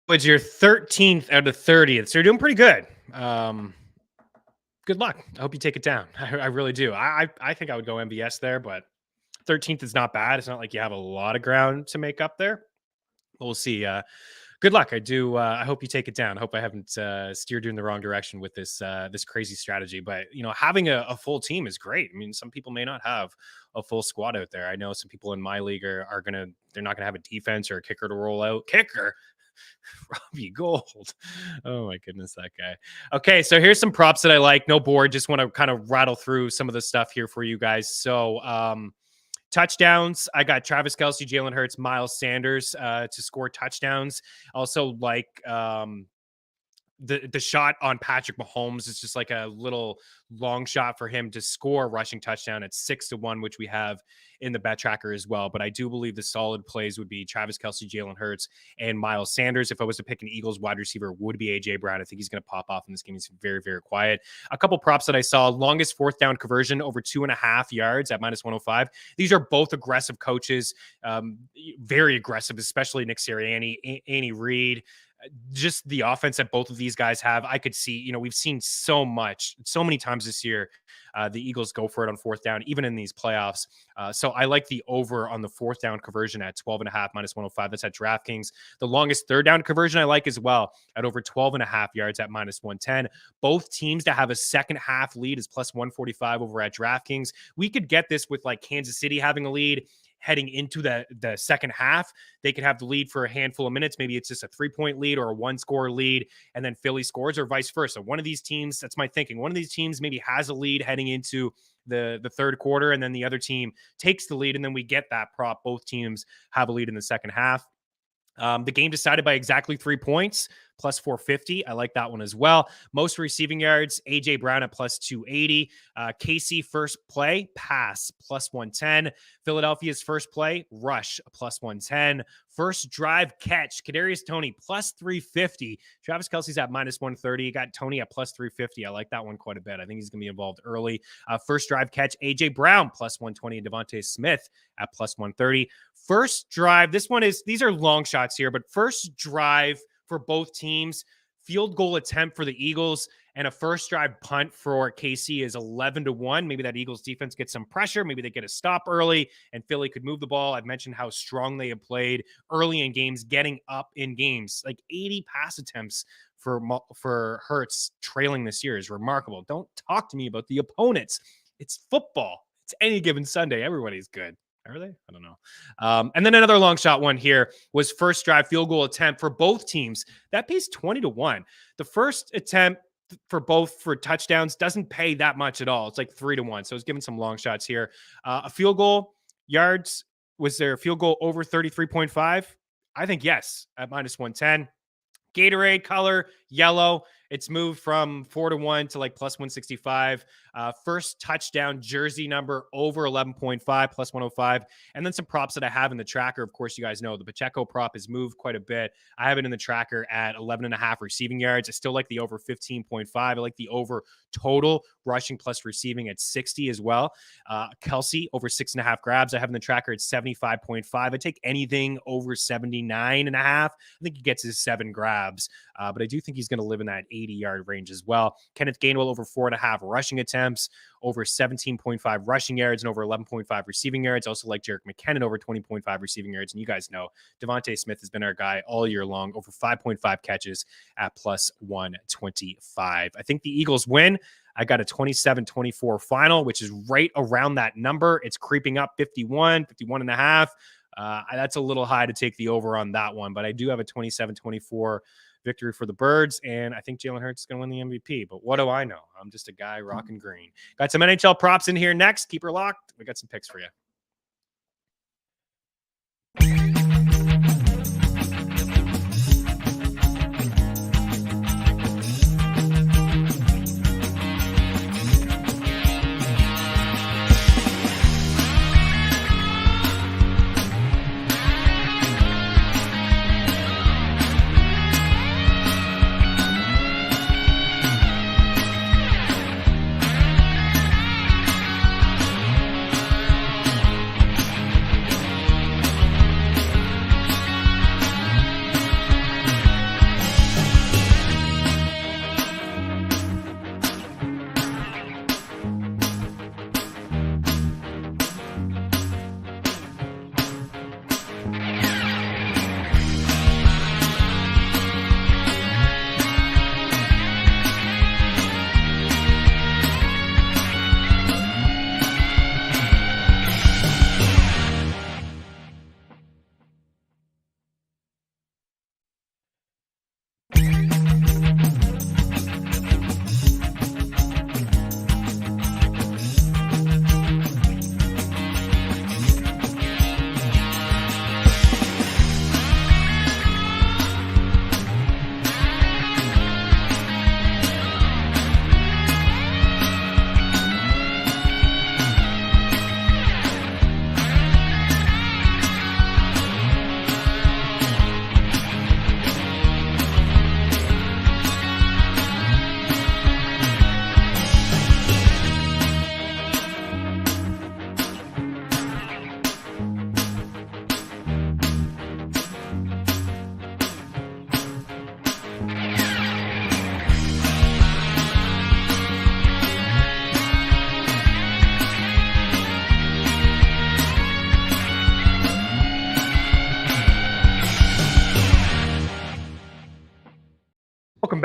It's your 13th out of 30th. So you're doing pretty good. Good luck. I hope you take it down. I really do. I think I would go MVS there, but 13th is not bad. It's not like you have a lot of ground to make up there. We'll see Good luck. I do. I hope you take it down. I hope I haven't steered you in the wrong direction with this crazy strategy. But having a full team is great. I mean, some people may not have a full squad out there. I know some people in my league they're not gonna have a defense or a kicker to roll out. Kicker, Robbie Gold. Oh my goodness, that guy. Okay, so here's some props that I like. No board. Just want to kind of rattle through some of the stuff here for you guys. So touchdowns, I got Travis Kelce, Jalen Hurts, Miles Sanders to score touchdowns. Also like the shot on Patrick Mahomes is just like a little long shot for him to score a rushing touchdown at 6-1, which we have in the bet tracker as well. But I do believe the solid plays would be Travis Kelce, Jalen Hurts, and Miles Sanders. If I was to pick an Eagles wide receiver, would be AJ Brown. I think he's going to pop off in this game. He's very, very quiet. A couple props that I saw: longest fourth down conversion over 2.5 yards at -105. These are both aggressive coaches, very aggressive, especially Nick Sirianni, Andy Reid. Just the offense that both of these guys have, I could see, we've seen so many times this year, the Eagles go for it on fourth down, even in these playoffs. So I like the over on the fourth down conversion at 12.5 -105. That's at DraftKings. The longest third down conversion I like as well at over 12.5 yards at -110. Both teams to have a second half lead is +145 over at DraftKings. We could get this with like Kansas City having a lead heading into the second half. They could have the lead for a handful of minutes. Maybe it's just a 3-point lead or a 1-score lead, and then Philly scores, or vice versa. One of these teams, that's my thinking, one of these teams maybe has a lead heading into the third quarter, and then the other team takes the lead, and then we get that prop. Both teams have a lead in the second half. The game decided by exactly 3 points, +450. I like that one as well. Most receiving yards, AJ Brown at +280. KC first play, pass, +110. Philadelphia's first play, rush, +110. First drive catch, Kadarius Toney, +350. Travis Kelce's at -130. You got Toney at +350. I like that one quite a bit. I think he's going to be involved early. First drive catch, AJ Brown, +120. And Devontae Smith at +130. First drive, these are long shots here, but first drive for both teams, field goal attempt for the Eagles, and a first drive punt for KC is 11-1. Maybe that Eagles defense gets some pressure. Maybe they get a stop early and Philly could move the ball. I've mentioned how strong they have played early in games, getting up in games. Like 80 pass attempts for Hurts trailing this year is remarkable. Don't talk to me about the opponents. It's football. It's any given Sunday. Everybody's good. Are they? I don't know. And then another long shot one here was first drive field goal attempt for both teams. That pays 20-1. The first attempt for both for touchdowns doesn't pay that much at all. It's like 3-1. So it's giving some long shots here. A field goal yards. Was there a field goal over 33.5? I think yes, at -110. Gatorade color, yellow. It's moved from 4-1 to like +165. First touchdown jersey number over 11.5, +105. And then some props that I have in the tracker. Of course, you guys know the Pacheco prop has moved quite a bit. I have it in the tracker at 11.5 receiving yards. I still like the over 15.5. I like the over total rushing plus receiving at 60 as well. Kelce over 6.5 grabs. I have in the tracker at 75.5. I take anything over 79.5. I think he gets his 7 grabs. But I do think he's going to live in that 80-yard range as well. Kenneth Gainwell over 4.5 rushing attempts, over 17.5 rushing yards, and over 11.5 receiving yards. I also like Jerick McKinnon over 20.5 receiving yards. And you guys know Devontae Smith has been our guy all year long, over 5.5 catches at +125. I think the Eagles win. I got a 27-24 final, which is right around that number. It's creeping up 51.5. That's a little high to take the over on that one, but I do have a 27-24 victory for the Birds, and I think Jalen Hurts is going to win the MVP. But what do I know? I'm just a guy rocking green. Got some NHL props in here next. Keep her locked. We got some picks for you.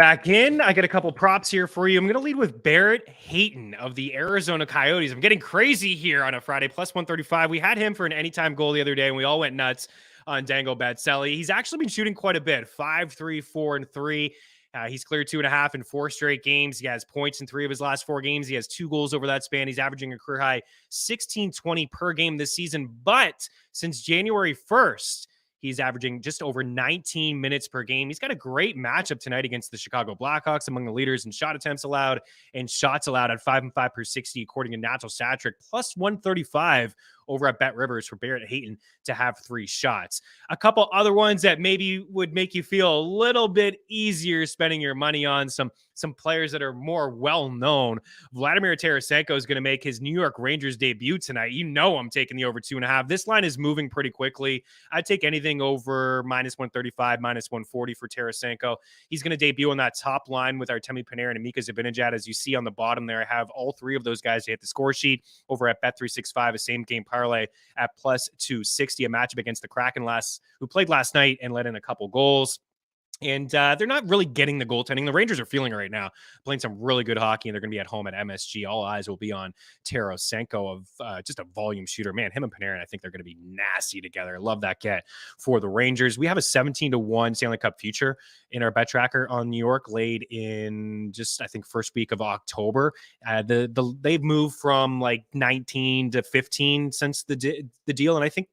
back in. I got a couple props here for you. I'm going to lead with Barrett Hayton of the Arizona Coyotes. I'm getting crazy here on a Friday, plus 135. We had him for an anytime goal the other day, and we all went nuts on Dango Batselli. He's actually been shooting quite a bit, 5, 3, 4, and 3. He's cleared 2.5 in 4 straight games. He has points in 3 of his last 4 games. He has 2 goals over that span. He's averaging a career high 16-20 per game this season. But since January 1st, he's averaging just over 19 minutes per game. He's got a great matchup tonight against the Chicago Blackhawks, among the leaders in shot attempts allowed and shots allowed at 5 and 5 per 60, according to Natural Stat Trick, plus 135 over at Bet Rivers for Barrett Hayton to have 3 shots. A couple other ones that maybe would make you feel a little bit easier spending your money on some players that are more well-known. Vladimir Tarasenko is going to make his New York Rangers debut tonight. You know I'm taking the over 2.5. This line is moving pretty quickly. I'd take anything over minus 135, minus 140 for Tarasenko. He's going to debut on that top line with Artemi Panarin and Mika Zibanejad. As you see on the bottom there, I have all 3 of those guys to hit the score sheet over at Bet365, a same game parlay at plus 260, a matchup against the Kraken who played last night and let in a couple goals. And they're not really getting the goaltending. The Rangers are feeling it right now, playing some really good hockey, and they're going to be at home at MSG. All eyes will be on Tarasenko, of just a volume shooter. Man, him and Panarin, I think they're going to be nasty together. I love that get for the Rangers. We have a 17-1 Stanley Cup future in our bet tracker on New York, laid in just, I think, first week of October. They've moved from like 19 to 15 since the deal, and I think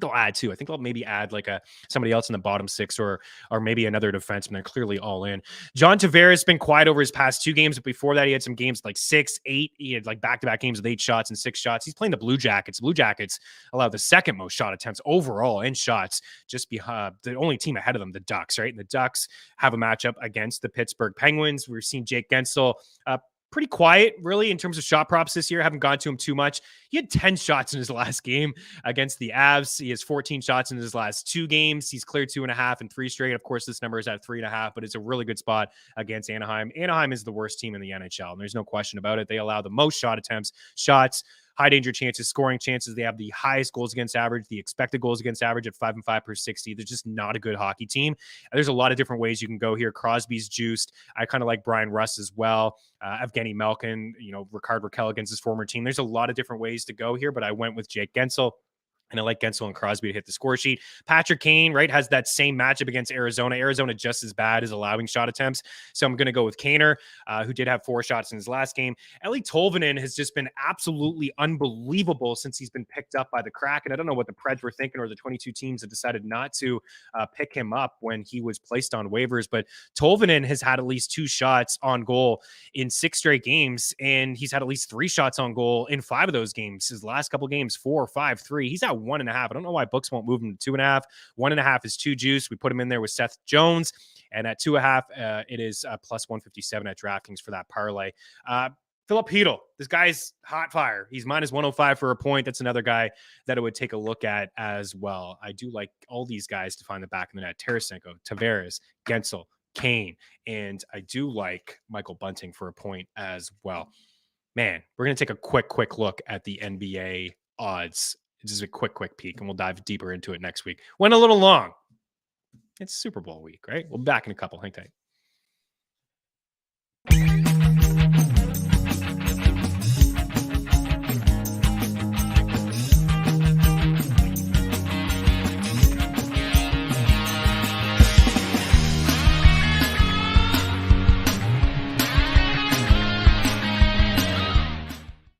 they'll add too. I think they'll maybe add like somebody else in the bottom 6 or maybe another defenseman. They're clearly all in. John Tavares has been quiet over his past 2 games, but before that he had some games like 6, 8. He had like back-to-back games with 8 shots and 6 shots. He's playing the Blue Jackets. Blue Jackets allow the second most shot attempts overall in shots, just behind the only team ahead of them, the Ducks, right? And the Ducks have a matchup against the Pittsburgh Penguins. We've seen Jake Gensel pretty quiet, really, in terms of shot props this year. I haven't gone to him too much. He had 10 shots in his last game against the Avs. He has 14 shots in his last 2 games. He's cleared 2.5 and 3 straight. Of course, this number is at 3.5, but it's a really good spot against Anaheim. Anaheim is the worst team in the NHL, and there's no question about it. They allow the most shot attempts, shots, high danger chances, scoring chances. They have the highest goals against average, the expected goals against average at 5 and 5 per 60. They're just not a good hockey team. There's a lot of different ways you can go here. Crosby's juiced. I kind of like Brian Russ as well. Evgeny Malkin, Ricard Raquel against his former team. There's a lot of different ways to go here, but I went with Jake Gensel. And I like Gensel and Crosby to hit the score sheet. Patrick Kane, right, has that same matchup against Arizona. Arizona just as bad as allowing shot attempts. So I'm going to go with Kaner, who did have 4 shots in his last game. Eli Tolvanen has just been absolutely unbelievable since he's been picked up by the Kraken. I don't know what the Preds were thinking, or the 22 teams that decided not to pick him up when he was placed on waivers. But Tolvanen has had at least 2 shots on goal in 6 straight games, and he's had at least 3 shots on goal in 5 of those games. His last couple games, 4, 5, 3. He's at 1.5. I don't know why books won't move him to 2.5. 1.5 is too juice. We put him in there with Seth Jones, and at 2.5, it is plus 157 at DraftKings for that parlay. Philip Hedl, this guy's hot fire. He's minus 105 for a point. That's another guy that I would take a look at as well. I do like all these guys to find the back of the net. Tarasenko, Tavares, Gensel, Kane, and I do like Michael Bunting for a point as well. Man, we're going to take a quick look at the NBA odds. Just a quick peek, and we'll dive deeper into it next week. Went a little long. It's Super Bowl week, right? We'll be back in a couple. Hang tight.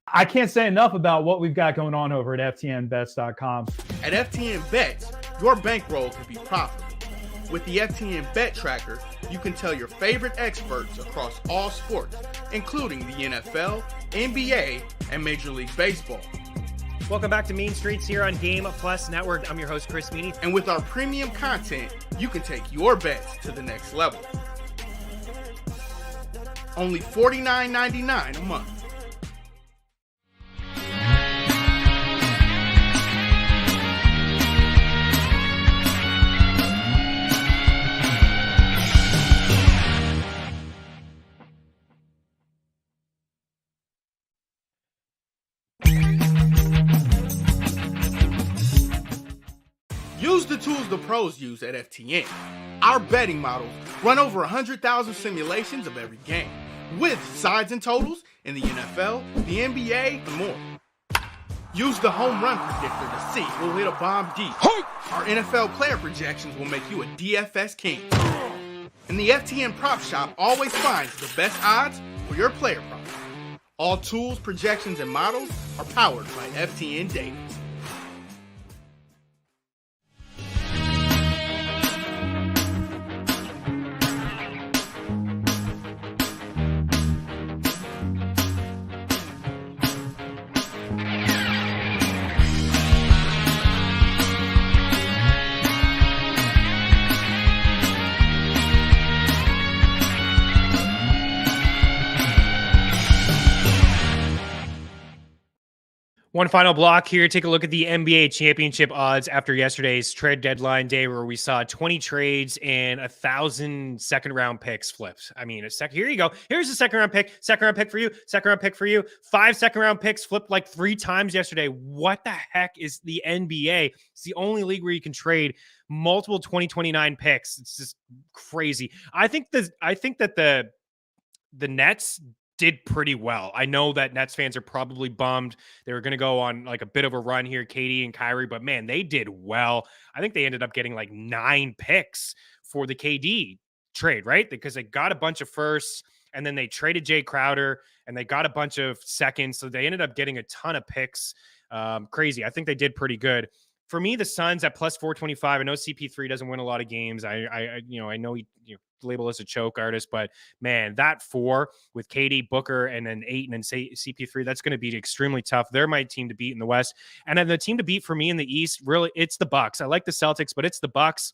I can't say enough about what we've got going on over at FTNBets.com. At FTN Bets, your bankroll can be profitable. With the FTN Bet Tracker, you can tell your favorite experts across all sports, including the NFL, NBA, and Major League Baseball. Welcome back to Main Streets here on Game Plus Network. I'm your host, Chris Meaney. And with our premium content, you can take your bets to the next level. Only $49.99 a month. Use the tools Use the pros use at FTN. Our betting models run over 100,000 simulations of every game, with sides and totals in the NFL, the NBA, and more. Use the home run predictor to see who'll hit a bomb deep. Our NFL player projections will make you a DFS king. And the FTN Prop Shop always finds the best odds for your player prop. All tools, projections, and models are powered by FTN Data. One final block here. Take a look at the NBA championship odds after yesterday's trade deadline day, where we saw 20 trades and 1,000 second-round picks flipped. I mean, here you go. Here's a second-round pick for you, second-round pick for you. 5 second-round picks flipped like 3 times yesterday. What the heck is the NBA? It's the only league where you can trade multiple 2029 picks. It's just crazy. I think that the Nets did pretty well. I know that Nets fans are probably bummed. They were going to go on like a bit of a run here, KD and Kyrie, but man, they did well. I think they ended up getting like 9 picks for the KD trade, right? Because they got a bunch of firsts and then they traded Jay Crowder and they got a bunch of seconds. So they ended up getting a ton of picks. Crazy. I think they did pretty good. For me, the Suns at plus 425. I know CP3 doesn't win a lot of games. I know he label as a choke artist, but man, that 4 with KD, Booker, and then 8 and then say CP3, that's going to be extremely tough. They're my team to beat in the West, and then the team to beat for me in the East, really, it's the Bucks. I like the Celtics, but it's the Bucks.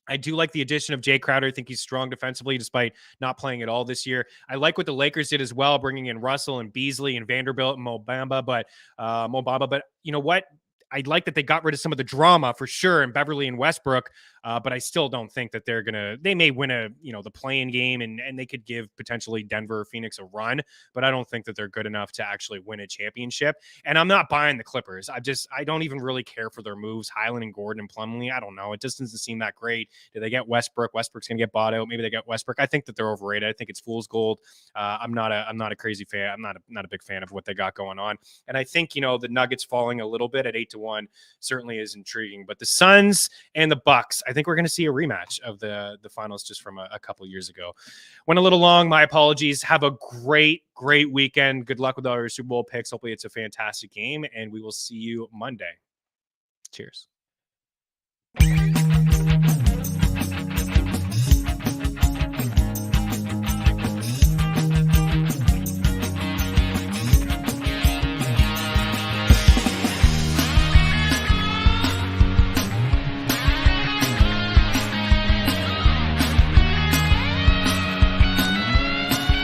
I do like the addition of Jay Crowder. I think he's strong defensively despite not playing at all this year. I like what the Lakers did as well, bringing in Russell and Beasley and Vanderbilt and Mo Bamba, but you know what? I like that they got rid of some of the drama for sure in Beverly and Westbrook, but I still don't think that they may win the play-in game and they could give potentially Denver or Phoenix a run, but I don't think that they're good enough to actually win a championship. And I'm not buying the Clippers. I don't even really care for their moves. Highland and Gordon and Plumlee, I don't know. It just doesn't seem that great. Do they get Westbrook? Westbrook's going to get bought out. Maybe they get Westbrook. I think that they're overrated. I think it's fool's gold. I'm not a crazy fan. I'm not a big fan of what they got going on. And I think, the Nuggets falling a little bit at 8-1 certainly is intriguing, but the Suns and the Bucks, I think we're going to see a rematch of the finals just from a couple years ago. Went a little long. My apologies. Have a great weekend. Good luck with all your Super Bowl picks. Hopefully it's a fantastic game, and we will see you Monday. Cheers.